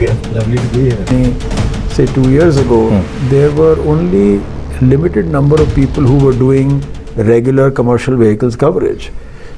again. Lovely to be here. Say 2 years ago, there were only limited number of people who were doing regular commercial vehicles coverage.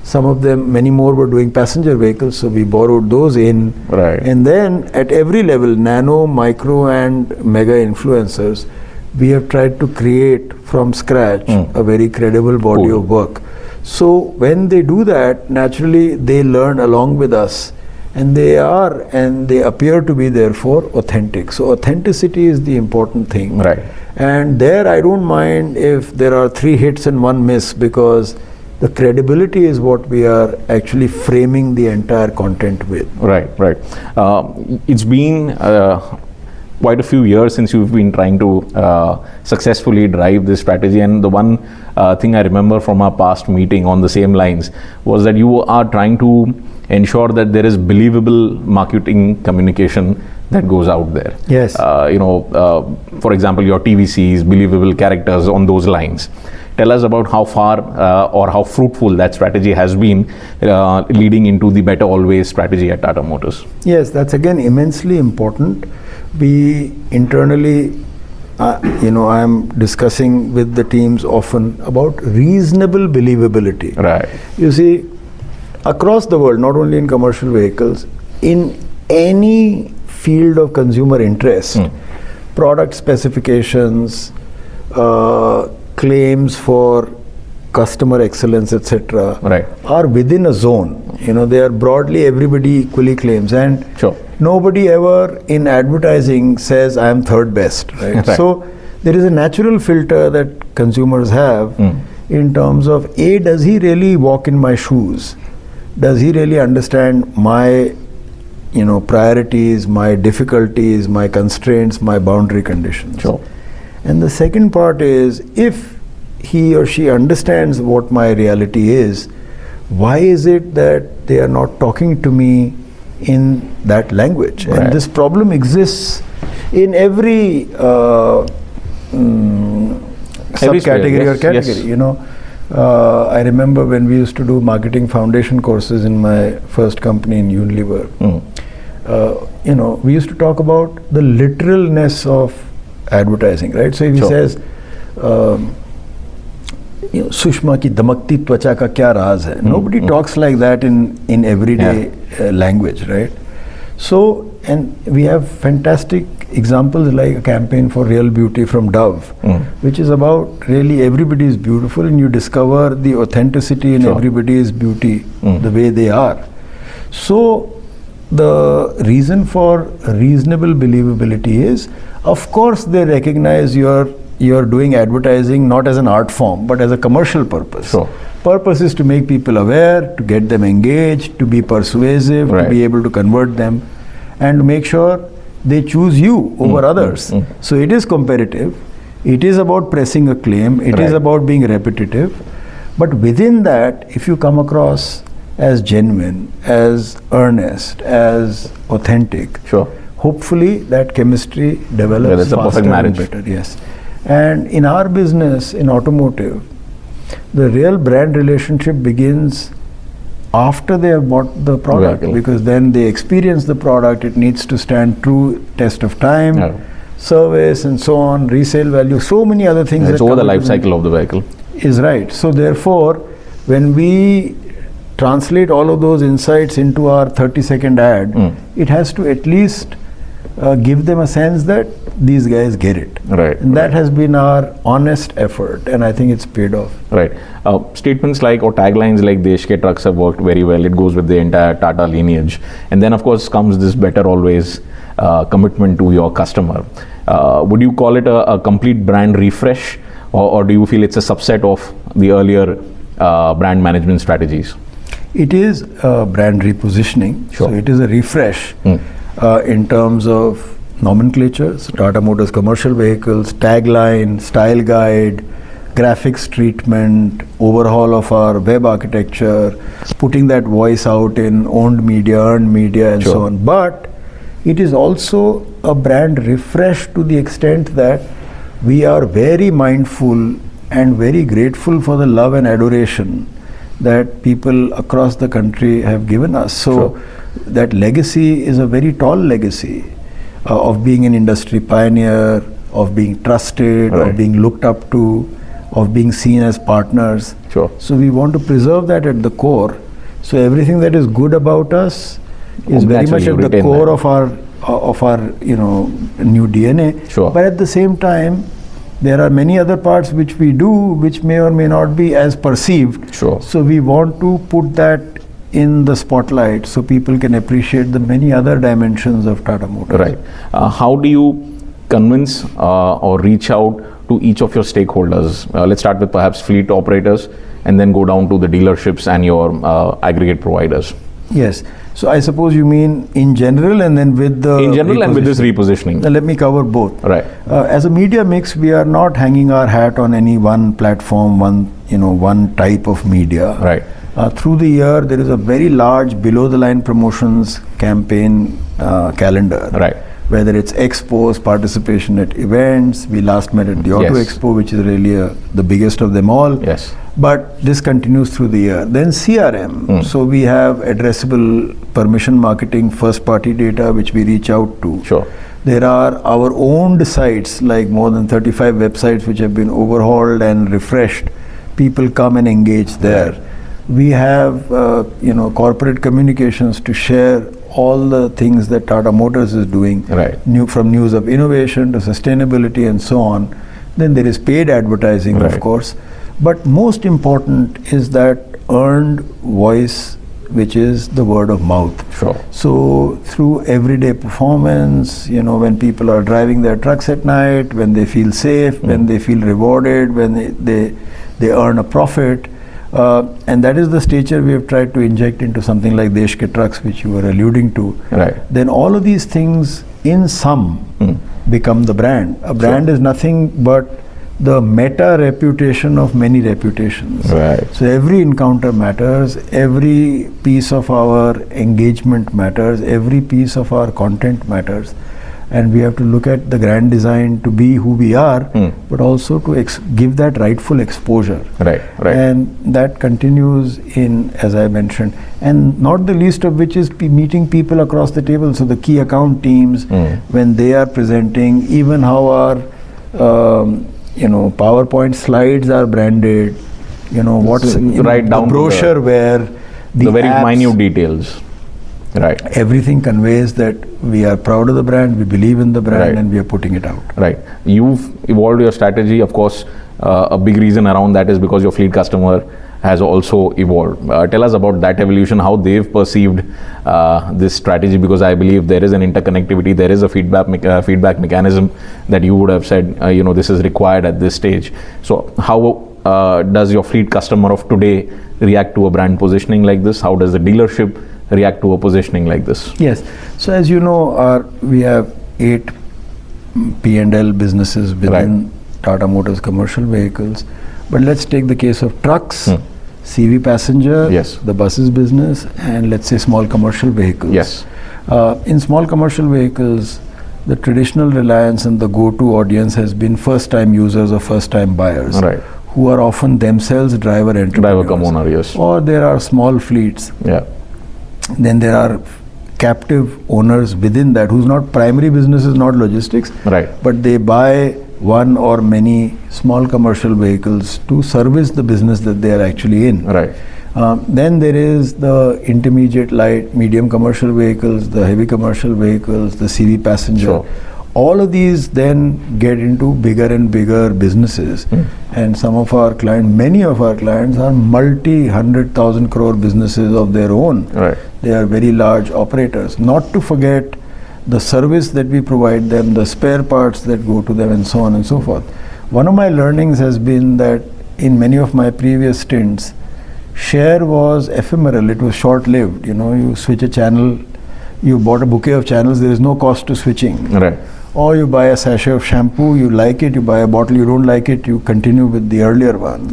Some of them, many more were doing passenger vehicles, so we borrowed those in. Right. And then at every level, nano, micro and mega influencers, we have tried to create from scratch a very credible body of work. So when they do that, naturally they learn along with us, and they appear to be therefore authentic. So authenticity is the important thing. Right. And there I don't mind if there are 3 hits and 1 miss, because the credibility is what we are actually framing the entire content with. Right. It's been quite a few years since you've been trying to successfully drive this strategy, and the one thing I remember from our past meeting on the same lines was that you are trying to ensure that there is believable marketing communication that goes out there. Yes. For example, your TVCs, believable characters, on those lines. Tell us about how far or how fruitful that strategy has been leading into the Better Always strategy at Tata Motors. Yes, that's again immensely important. We internally, I am discussing with the teams often about reasonable believability. Right. You see, across the world, not only in commercial vehicles, in any field of consumer interest, product specifications, claims for customer excellence, etc., right, are within a zone. They are broadly, everybody equally claims, and sure, nobody ever in advertising says I am third best, right? So there is a natural filter that consumers have in terms of, A, does he really walk in my shoes? Does he really understand my priorities, my difficulties, my constraints, my boundary conditions? Sure. And the second part is, if he or she understands what my reality is, why is it that they are not talking to me in that language? Right. And this problem exists in every subcategory or category. Yes. I remember when we used to do marketing foundation courses in my first company in Unilever. We used to talk about the literalness of advertising, right? So if he says, Sushma ki damakti twacha ka kya raaz hai? Nobody talks like that in everyday language, right? So, and we have fantastic examples like a campaign for real beauty from Dove, which is about really everybody is beautiful, and you discover the authenticity in everybody's beauty, the way they are. So the reason for reasonable believability is, of course, they recognize you're doing advertising not as an art form, but as a commercial purpose. Sure. Purpose is to make people aware, to get them engaged, to be persuasive, to be able to convert them, and to make sure they choose you over others. So it is competitive. It is about pressing a claim. It is about being repetitive. But within that, if you come across as genuine, as earnest, as authentic, hopefully that chemistry develops faster and better. Yes. And in our business, in automotive, the real brand relationship begins after they have bought the product, because then they experience the product. It needs to stand true test of time, service and so on, resale value, so many other things. It's over the life cycle of the vehicle. Is right. So therefore, when we translate all of those insights into our 30-second ad, it has to at least give them a sense that these guys get it. Right. And that has been our honest effort, and I think it's paid off. Right. Statements like, or taglines like Desh ke trucks have worked very well. It goes with the entire Tata lineage. And then of course comes this Better Always commitment to your customer. Would you call it a complete brand refresh, or do you feel it's a subset of the earlier brand management strategies? It is brand repositioning. So it is a refresh in terms of nomenclature. So Tata Motors Commercial Vehicles, tagline, style guide, graphics treatment, overhaul of our web architecture, putting that voice out in owned media, earned media, and so on. But it is also a brand refresh to the extent that we are very mindful and very grateful for the love and adoration that people across the country have given us. So that legacy is a very tall legacy. of being an industry pioneer, of being trusted, of being looked up to, of being seen as partners. Sure. So we want to preserve that at the core. So everything that is good about us is very much at the core of our new DNA. Sure. But at the same time, there are many other parts which we do which may or may not be as perceived. Sure. So we want to put that in the spotlight so people can appreciate the many other dimensions of Tata Motors. Right. How do you convince or reach out to each of your stakeholders? Let's start with perhaps fleet operators and then go down to the dealerships and your aggregate providers. Yes. So I suppose you mean in general and then with the... In general and with this repositioning. Now let me cover both. Right. As a media mix, we are not hanging our hat on any one platform, one type of media. Right. Through the year, there is a very large below-the-line promotions campaign calendar. Right. Whether it's expos, participation at events. We last met at the Auto Expo, which is really the biggest of them all. Yes. But this continues through the year. Then CRM. So we have addressable permission marketing, first-party data, which we reach out to. Sure. There are our owned sites, like more than 35 websites which have been overhauled and refreshed. People come and engage there. Right. We have corporate communications to share all the things that Tata Motors is doing, from news of innovation to sustainability and so on. Then there is paid advertising, of course. But most important is that earned voice, which is the word of mouth. Sure. So through everyday performance, when people are driving their trucks at night, when they feel safe, when they feel rewarded, when they earn a profit, and that is the stature we have tried to inject into something like Desh Ke Trucks, which you were alluding to. Right. Then all of these things in sum become the brand. A brand is nothing but the meta reputation of many reputations. Right. So every encounter matters, every piece of our engagement matters, every piece of our content matters. And we have to look at the grand design to be who we are, but also to give that rightful exposure. Right. And that continues as I mentioned, and not the least of which is meeting people across the table. So the key account teams, when they are presenting, even how our PowerPoint slides are branded, what's right down the brochure where the very apps, minute details. Right. Everything conveys that we are proud of the brand, we believe in the brand, and we are putting it out. Right. You've evolved your strategy. Of course, a big reason around that is because your fleet customer has also evolved. Tell us about that evolution, how they've perceived this strategy, because I believe there is an interconnectivity, there is a feedback mechanism that you would have said, this is required at this stage. So how does your fleet customer of today react to a brand positioning like this? How does the dealership react to a positioning like this? Yes. So as you know, we have 8 P&L businesses within Tata Motors Commercial Vehicles. But let's take the case of trucks, CV passenger, the buses business, and let's say small commercial vehicles. Yes. In small commercial vehicles, the traditional reliance and the go-to audience has been first-time users or first-time buyers, who are often themselves driver entrepreneurs. Or there are small fleets. Then there are captive owners within that whose not primary business is not logistics, but they buy one or many small commercial vehicles to service the business that they are actually in. Then there is the intermediate, light, medium commercial vehicles, the heavy commercial vehicles, the CV passenger. All of these then get into bigger and bigger businesses. And some of our clients, many of our clients are multi-100,000 crore businesses of their own. They are very large operators. Not to forget the service that we provide them, the spare parts that go to them, and so on and so forth. One of my learnings has been that in many of my previous stints, share was ephemeral, it was short-lived. You switch a channel, you bought a bouquet of channels, there is no cost to switching. Or you buy a sachet of shampoo, you like it, you buy a bottle, you don't like it, you continue with the earlier one.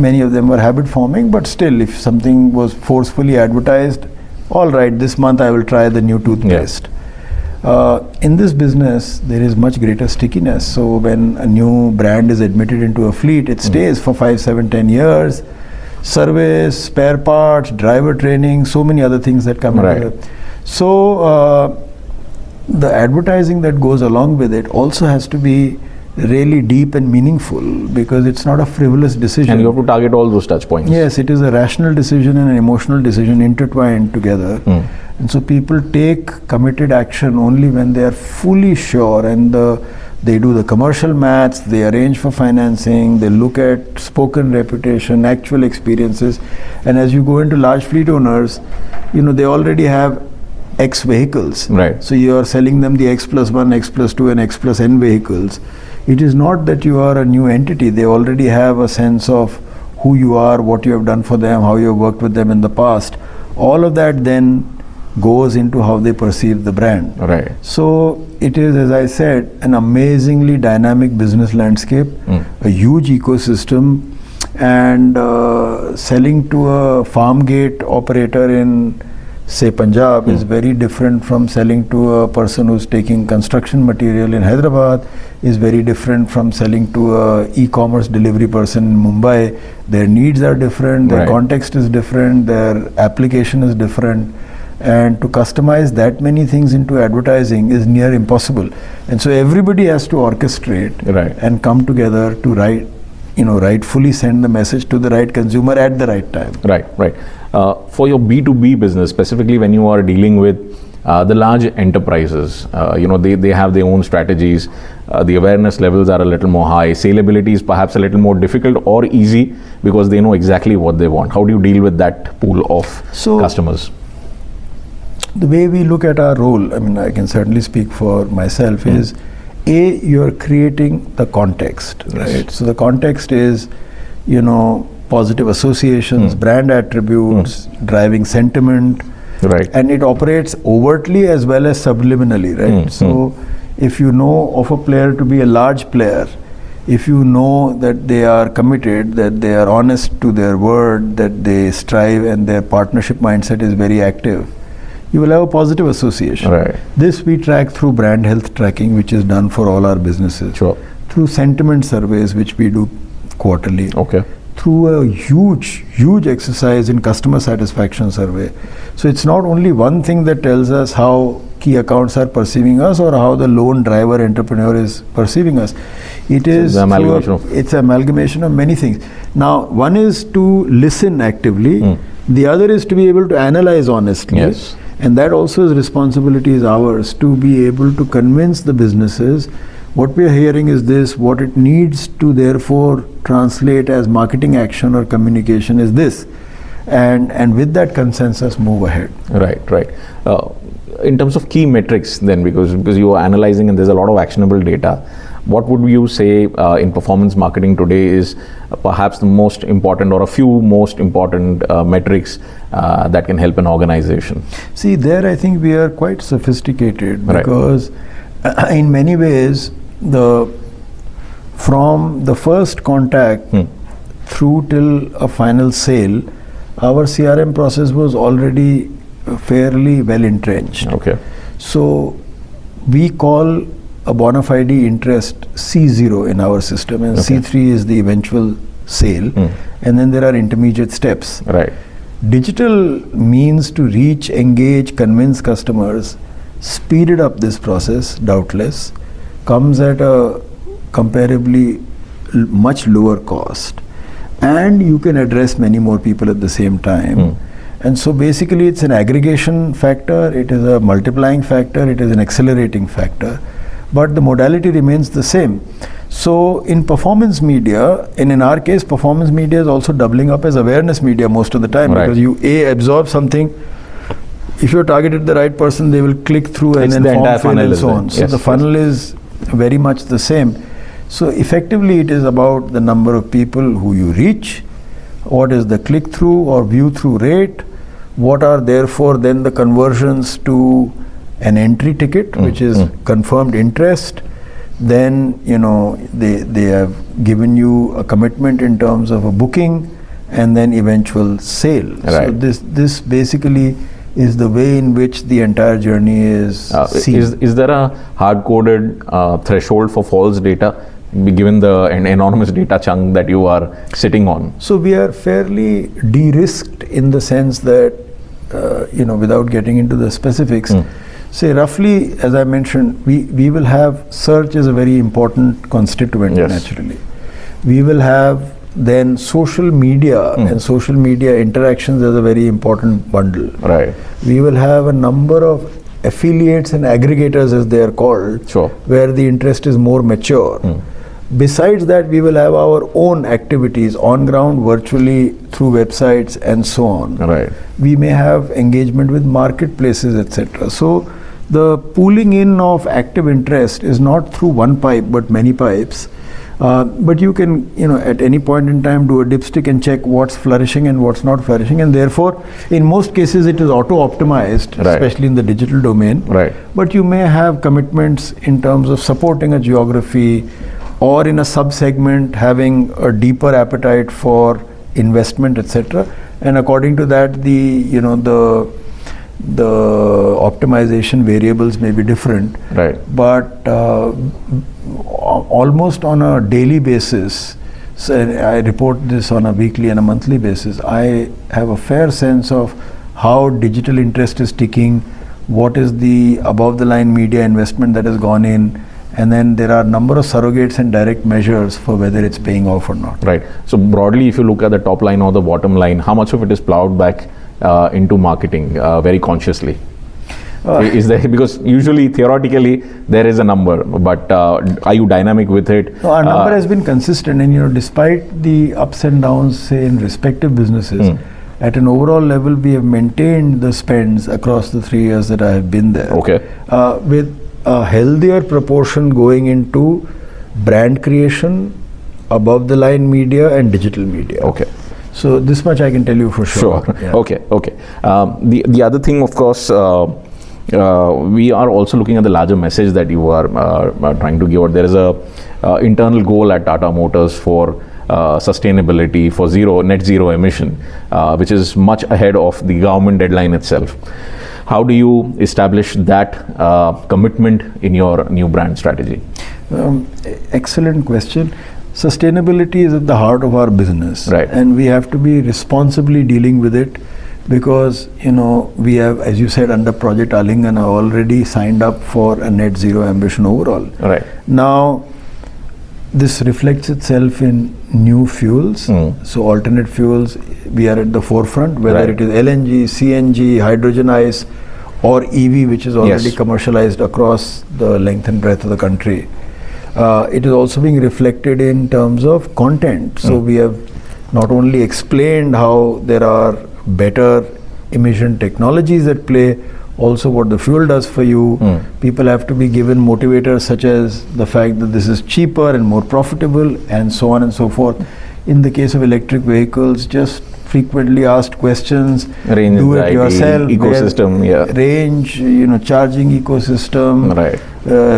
Many of them were habit forming, but still, if something was forcefully advertised, all right, this month I will try the new toothpaste. In this business, there is much greater stickiness. So when a new brand is admitted into a fleet, it stays for 5, 7, 10 years. Service, spare parts, driver training, so many other things that come into it. So the advertising that goes along with it also has to be really deep and meaningful, because it's not a frivolous decision. And you have to target all those touch points. Yes, it is a rational decision and an emotional decision intertwined together. And so people take committed action only when they are fully sure, and they do the commercial maths, they arrange for financing, they look at spoken reputation, actual experiences. And as you go into large fleet owners, they already have X vehicles. Right. So you are selling them the X+1, X+2 and X+N vehicles. It is not that you are a new entity. They already have a sense of who you are, what you have done for them, how you have worked with them in the past. All of that then goes into how they perceive the brand. Right. So it is, as I said, an amazingly dynamic business landscape, a huge ecosystem, and selling to a farm gate operator in, say, Punjab is very different from selling to a person who's taking construction material in Hyderabad, is very different from selling to a e-commerce delivery person in Mumbai. Their needs are different, their context is different, their application is different, and to customize that many things into advertising is near impossible. And so everybody has to orchestrate and come together to rightfully send the message to the right consumer at the right time. Right. For your B2B business, specifically when you are dealing with the large enterprises, they have their own strategies. The awareness levels are a little more high. Saleability is perhaps a little more difficult or easy because they know exactly what they want. How do you deal with that pool of customers? The way we look at our role, I can certainly speak for myself, is you're creating the context, right? So the context is, positive associations, brand attributes, driving sentiment, and it operates overtly as well as subliminally, right? So if you know of a player to be a large player, if you know that they are committed, that they are honest to their word, that they strive and their partnership mindset is very active, you will have a positive association. This we track through brand health tracking, which is done for all our businesses. Through sentiment surveys, which we do quarterly. Through a huge exercise in customer satisfaction survey. So it's not only one thing that tells us how key accounts are perceiving us or how the lone driver entrepreneur is perceiving us. It's an amalgamation of many things. Now, one is to listen actively. The other is to be able to analyze honestly. And that also is responsibility is ours, to be able to convince the businesses what we are hearing is this, what it needs to therefore translate as marketing action or communication is this, and with that consensus move ahead. Right. In terms of key metrics then, because you are analyzing and there's a lot of actionable data, what would you say in performance marketing today is perhaps the most important or a few most important metrics that can help an organization? See, there I think we are quite sophisticated because in many ways from the first contact through till a final sale, our CRM process was already fairly well entrenched. So we call a bona fide interest C0 in our system, and C3 is the eventual sale, and then there are intermediate steps. Digital means to reach, engage, convince customers, speeded up this process, doubtless, comes at a comparably much lower cost, and you can address many more people at the same time. And so basically it's an aggregation factor, it is a multiplying factor, it is an accelerating factor, but the modality remains the same. So in performance media, and in our case, performance media is also doubling up as awareness media most of the time, because you absorb something. If you're targeted the right person, they will click through and then form fill and so on. So the funnel is very much the same. So effectively it is about the number of people who you reach, what is the click through or view through rate, what are therefore then the conversions to an entry ticket, which is confirmed interest. Then they have given you a commitment in terms of a booking, and then eventual sale. So this basically is the way in which the entire journey is seen. Is there a hard-coded threshold for false data, given the enormous data chunk that you are sitting on? So we are fairly de-risked in the sense that, without getting into the specifics, Say roughly, as I mentioned, we will have search as a very important constituent naturally. We will have then social media and social media interactions as a very important bundle. Right. We will have a number of affiliates and aggregators, as they are called, where the interest is more mature. Besides that, we will have our own activities on ground, virtually, through websites and so on. Right. We may have engagement with marketplaces, etc. So the pooling in of active interest is not through one pipe but many pipes. But you can, at any point in time do a dipstick and check what's flourishing and what's not flourishing, and therefore in most cases it is auto-optimized, especially in the digital domain. Right. But you may have commitments in terms of supporting a geography, or in a sub-segment having a deeper appetite for investment, etc. And according to that, the optimization variables may be different. Right. But almost on a daily basis, so I report this on a weekly and a monthly basis, I have a fair sense of how digital interest is ticking, what is the above the line media investment that has gone in, and then there are a number of surrogates and direct measures for whether it's paying off or not. Right. So broadly, if you look at the top line or the bottom line, how much of it is plowed back into marketing very consciously? Is there, because usually theoretically there is a number, but are you dynamic with it? No, our number has been consistent, and despite the ups and downs, say, in respective businesses, at an overall level we have maintained the spends across the 3 years that I have been there. Okay. With a healthier proportion going into brand creation, above the line media and digital media. Okay. So this much I can tell you for sure. Yeah. Okay. The other thing, of course, we are also looking at the larger message that you are trying to give out. There is a internal goal at Tata Motors for sustainability, for net zero emission, which is much ahead of the government deadline itself. How do you establish that commitment in your new brand strategy? Excellent question. Sustainability is at the heart of our business, right, and we have to be responsibly dealing with it, because we have, as you said, under Project Alingana already signed up for a net zero ambition overall. Right. Now, this reflects itself in new fuels. So alternate fuels, we are at the forefront, whether it is LNG, CNG, hydrogen ICE, or EV, which is already commercialized across the length and breadth of the country. It is also being reflected in terms of content. So we have not only explained how there are better emission technologies at play, also what the fuel does for you. People have to be given motivators such as the fact that this is cheaper and more profitable, and so on and so forth. In the case of electric vehicles, just frequently asked questions, range do it yourself, ecosystem, range, charging ecosystem,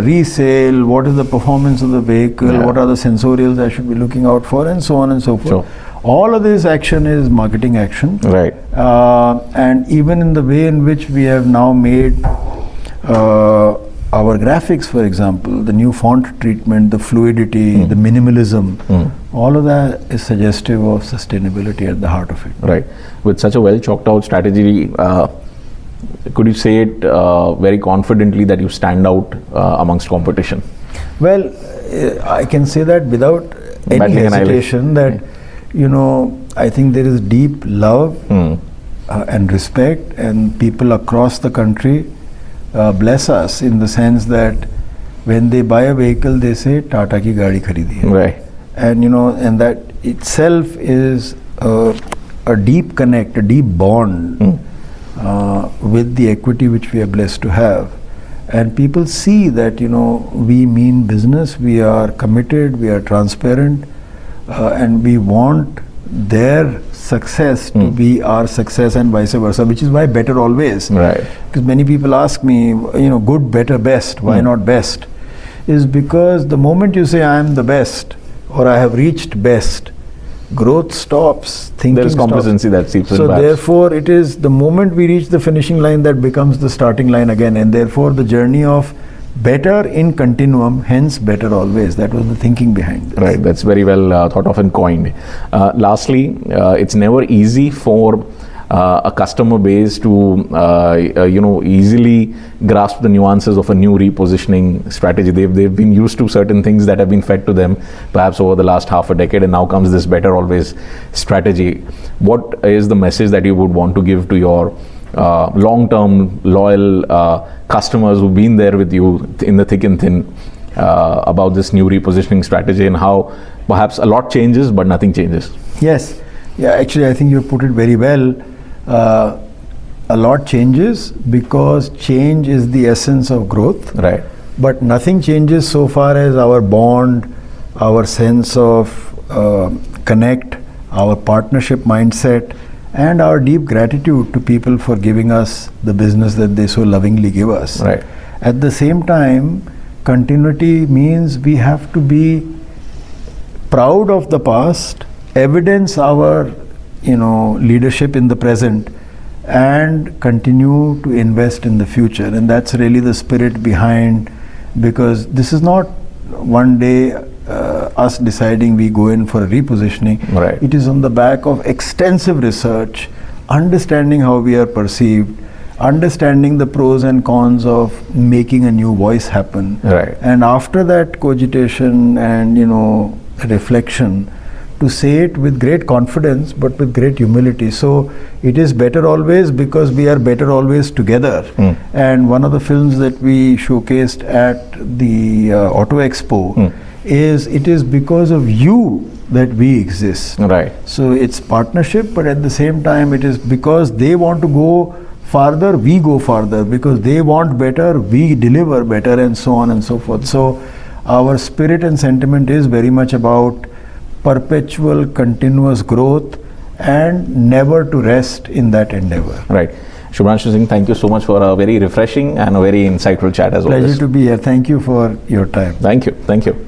resale, what is the performance of the vehicle, what are the sensorials I should be looking out for, and so on and so forth. All of this action is marketing action, right? And even in the way in which we have now made our graphics, for example, the new font treatment, the fluidity, the minimalism, all of that is suggestive of sustainability at the heart of it. Right. With such a well chalked out strategy, could you say it very confidently that you stand out amongst competition? Well, I can say that without any hesitation that, I think there is deep love and respect, and people across the country bless us in the sense that when they buy a vehicle, they say Tata ki gaadi kharidi hai. Right. And and that itself is a deep connect, a deep bond with the equity which we are blessed to have. And people see that we mean business, we are committed, we are transparent, and we want their success to be our success and vice versa, which is why better always. Right. Because many people ask me, good, better, best, why not best? Is because the moment you say I am the best or I have reached best, growth stops, thinking there is complacency that seeps in. So therefore it is the moment we reach the finishing line that becomes the starting line again, and therefore the journey of better in continuum, hence better always. That was the thinking behind this. Right, that's very well thought of and coined. Lastly, it's never easy for a customer base to easily grasp the nuances of a new repositioning strategy. They've been used to certain things that have been fed to them perhaps over the last half a decade, and now comes this better always strategy. What is the message that you would want to give to your long-term loyal customers who've been there with you in the thick and thin about this new repositioning strategy, and how perhaps a lot changes but nothing changes? Yes, yeah, actually I think you put it very well. A lot changes because change is the essence of growth. Right. But nothing changes so far as our bond, our sense of connect, our partnership mindset, and our deep gratitude to people for giving us the business that they so lovingly give us. Right. At the same time, continuity means we have to be proud of the past, evidence our leadership in the present, and continue to invest in the future. And that's really the spirit behind, because this is not one day us deciding we go in for a repositioning. Right. It is on the back of extensive research, understanding how we are perceived, understanding the pros and cons of making a new voice happen. Right. And after that cogitation and reflection, to say it with great confidence but with great humility. So it is better always because we are better always together. And one of the films that we showcased at the Auto Expo is it is because of you that we exist. Right. So it's partnership, but at the same time it is because they want to go farther, we go farther, because they want better, we deliver better, and so on and so forth. So our spirit and sentiment is very much about perpetual continuous growth and never to rest in that endeavor. Right. Shubhranshu Singh, thank you so much for a very refreshing and a very insightful chat as always. Pleasure to be here. Thank you for your time. Thank you.